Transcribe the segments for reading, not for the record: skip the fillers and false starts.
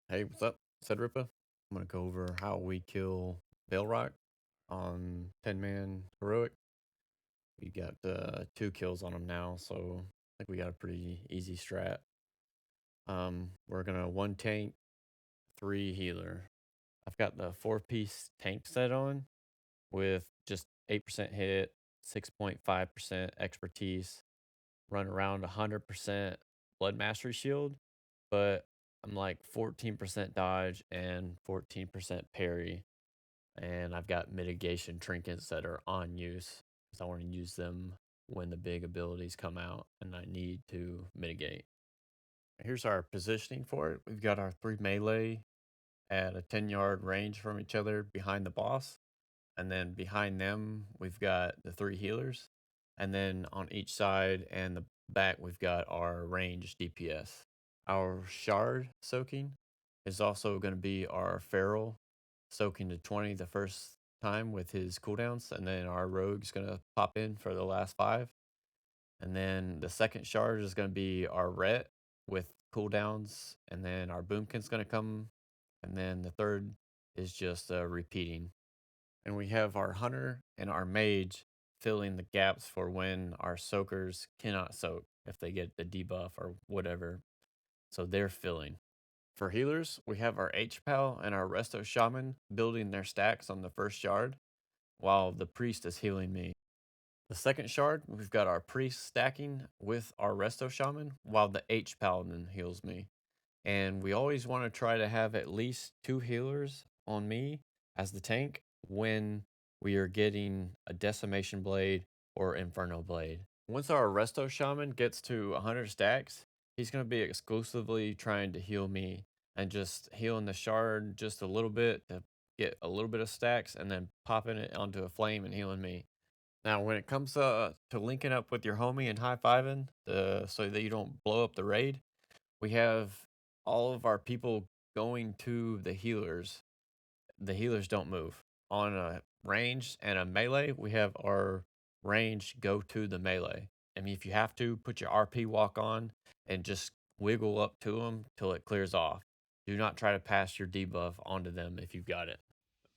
Hey, what's up? Said Rippa. I'm gonna go over how we kill BaleRoc on 10-man heroic. We got 2 kills on him now, so I think we got a pretty easy strat. We're gonna 1 tank, 3 healer. I've got the 4-piece tank set on with just 8% hit, 6.5% expertise, run around 100% blood mastery shield, but I'm like 14% dodge and 14% parry. And I've got mitigation trinkets that are on use because I want to use them when the big abilities come out and I need to mitigate. Here's our positioning for it. We've got our 3 melee at a 10-yard range from each other behind the boss. And then behind them, we've got the 3 healers. And then on each side and the back, we've got our ranged DPS. Our shard soaking is also going to be our feral soaking to 20 the first time with his cooldowns. And then our rogue's going to pop in for the last 5. And then the second shard is going to be our ret with cooldowns. And then our boomkin's going to come. And then the third is just repeating. And we have our hunter and our mage filling the gaps for when our soakers cannot soak if they get the debuff or whatever. So they're filling. For healers, we have our H-Pal and our Resto Shaman building their stacks on the first shard, while the priest is healing me. The second shard, we've got our priest stacking with our Resto Shaman, while the H-Paladin heals me. And we always want to try to have at least 2 healers on me as the tank when we are getting a Decimation Blade or Inferno Blade. Once our Resto Shaman gets to 100 stacks, he's going to be exclusively trying to heal me and just healing the shard just a little bit to get a little bit of stacks and then popping it onto a flame and healing me. Now, when it comes to linking up with your homie and high-fiving so that you don't blow up the raid, we have all of our people going to the healers. The healers don't move. On a range and a melee, we have our range go to the melee. I mean, if you have to, put your RP walk on and just wiggle up to them till it clears off. Do not try to pass your debuff onto them if you've got it.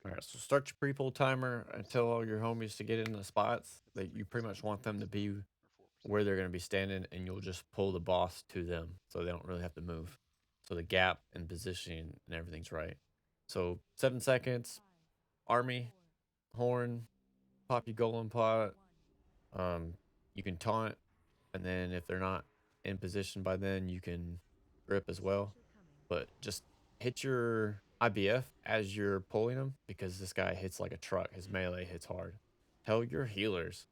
All right, so start your pre-pull timer and tell all your homies to get in the spots that you pretty much want them to be where they're going to be standing, and you'll just pull the boss to them so they don't really have to move. So the gap and positioning and everything's right. So 7 seconds, army, horn, pop your golem pot. Um, you can taunt, and then if they're not in position by then, you can grip as well. But just hit your IBF as you're pulling them because this guy hits like a truck. His melee hits hard. Tell your healers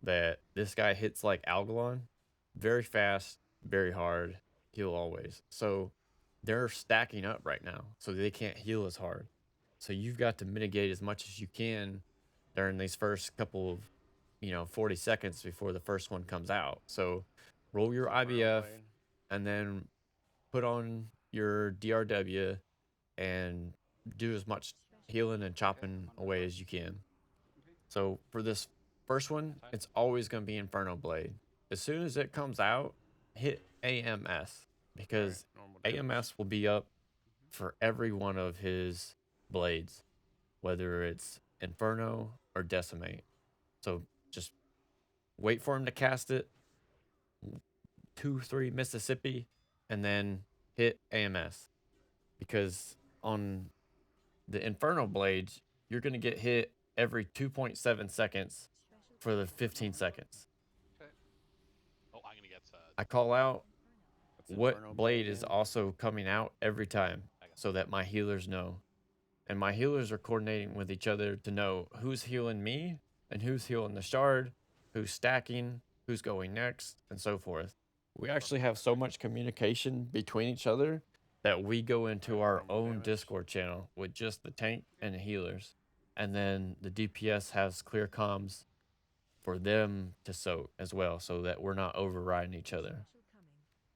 that this guy hits like Algalon, very fast, very hard, heal always. So they're stacking up right now, so they can't heal as hard. So you've got to mitigate as much as you can during these first couple of 40 seconds before the first one comes out. So roll your IBF and then put on your DRW and do as much healing and chopping away as you can. So for this first one, it's always going to be Inferno Blade. As soon as it comes out, hit AMS because AMS will be up for every one of his blades, whether it's Inferno or Decimate. So just wait for him to cast it, 2, 3 Mississippi, and then hit AMS because on the Inferno blades, you're going to get hit every 2.7 seconds for the 15 seconds. Okay. Oh, I'm gonna get I call out What's what Inferno Blade blade is again? also coming out every time I got so that my healers know. And my healers are coordinating with each other to know who's healing me and who's healing the shard, who's stacking, who's going next, and so forth. We actually have so much communication between each other that we go into our Normal own damage. Discord channel with just the tank and the healers. And then the DPS has clear comms for them to soak as well so that we're not overriding each other.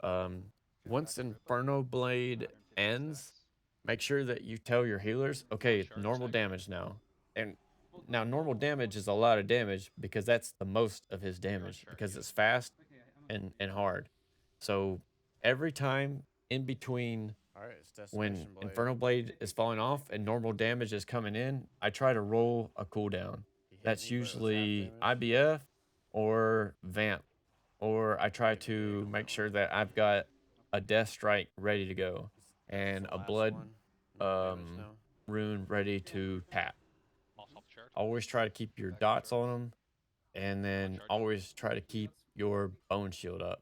Um, okay, Once gotcha. Inferno Blade 150 ends, stacks. make sure that you tell your healers, okay, it's Charge normal second. damage now. And now normal damage is a lot of damage because that's the most of his damage Charge because good. it's fast and hard. So every time in between All right, it's When Decimation Blade. Inferno Blade is falling off and normal damage is coming in, I try to roll a cooldown. He hit That's me, but it was half usually damage. IBF or Vamp. Or I try Give me a to make cooldown. sure that I've got a Death Strike ready to go It's and the a last Blood one. Normal damage now. rune ready to tap. Moss off the chart. Always try to keep your Back on dots charge. on them, and then charge. always try to keep your bone shield up.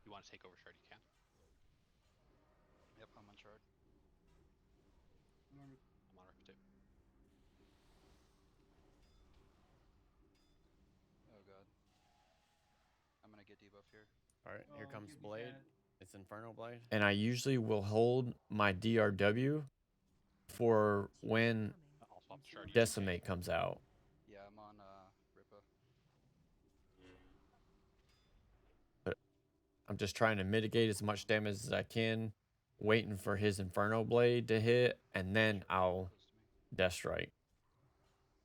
You want to take over shard, you can. Yep, I'm on charge. I'm on Ripper too. Oh god. I'm gonna get debuff here. All right, here comes Blade. It's Inferno Blade. And I usually will hold my DRW for when I'll swap the shard. Decimate comes out. Yeah, I'm on Rippa. But I'm just trying to mitigate as much damage as I can, waiting for his Inferno Blade to hit, and then I'll Close to me. Death Strike.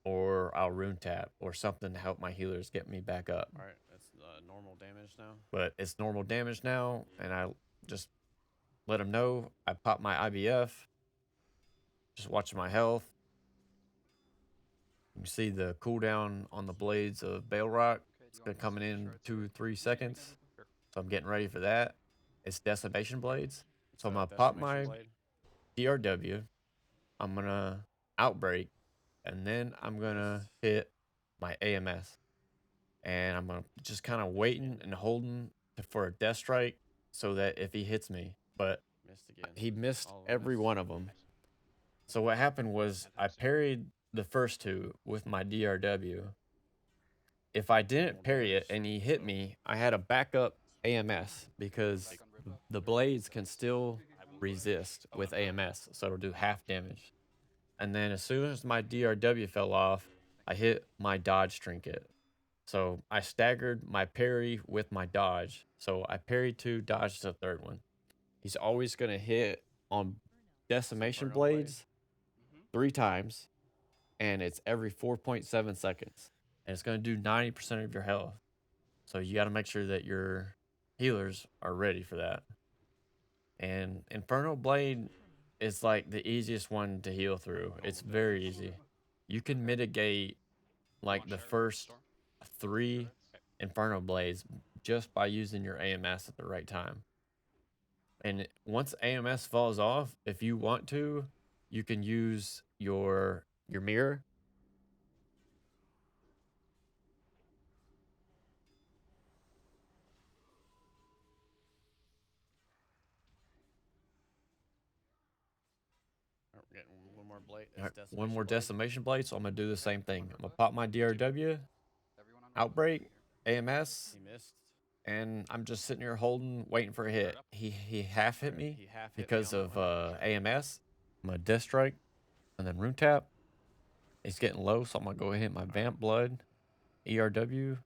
Or I'll Rune Tap or something to help my healers get me back up. All right, that's normal damage now. But it's normal damage now, and I just let them know I pop my IBF. Just watching my health. You see the cooldown on the blades of BaleRoc. Okay, It's gonna coming in two, 2-3 seconds. Sure. So I'm getting ready for that. It's Decimation blades. It's So I'm a gonna pop Decimation my Blade. DRW. I'm gonna outbreak, and then I'm gonna hit my AMS. And I'm gonna just kind of waiting and holding for a Death Strike so that if he hits me, but Missed again. he missed All of every us. one of them. Nice. So what happened was I parried the first two with my DRW. If I didn't Normal parry it damage, and he hit so- me, I had a backup AMS because Back on Rippa. the blades can still I will resist Oh, with okay. AMS, so it'll do half damage. And then as soon as my DRW fell off, I hit my dodge trinket. So I staggered my parry with my dodge. So I parried two, dodged the third one. He's always going to hit on Decimation Inferno Blade. blades 3 times, and it's every 4.7 seconds. And it's going to do 90% of your health. So you got to make sure that your healers are ready for that. And Inferno Blade is like the easiest one to heal through. It's very easy. You can mitigate like want the shard? first Storm? 3 Okay. Inferno Blades just by using your AMS at the right time. And once AMS falls off, if you want to, you can use your mirror. All right, we're getting one more blade. It's Alright, one Decimation more Blade. Decimation Blade, so I'm gonna do the same thing. I'm gonna pop my DRW, Everyone on Rippa. outbreak, Here. AMS, He missed. and I'm just sitting here holding, waiting for a hit. up. He half hit me He half hit me because on of that one. AMS. I'm gonna Death Strike, and then Rune Tap. It's getting low, so I'm gonna go ahead and hit my Vamp Blood, ERW,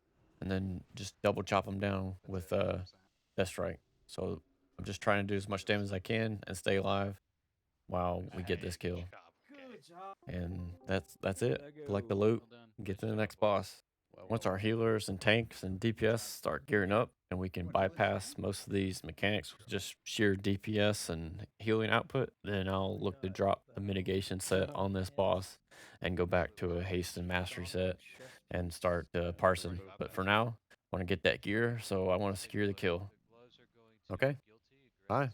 and then just double chop him down That's with it, 100%. Death Strike. So I'm just trying to do as much damage as I can and stay alive while we get this kill. Good job. And that's it. Collect the loot, Well done. get Nice to the job, next boys. boss. Once our healers and tanks and DPS start gearing up and we can bypass most of these mechanics with just sheer DPS and healing output, then I'll look to drop the mitigation set on this boss and go back to a haste and mastery set and start parsing. But for now, I want to get that gear, so I want to secure the kill. Okay? Bye.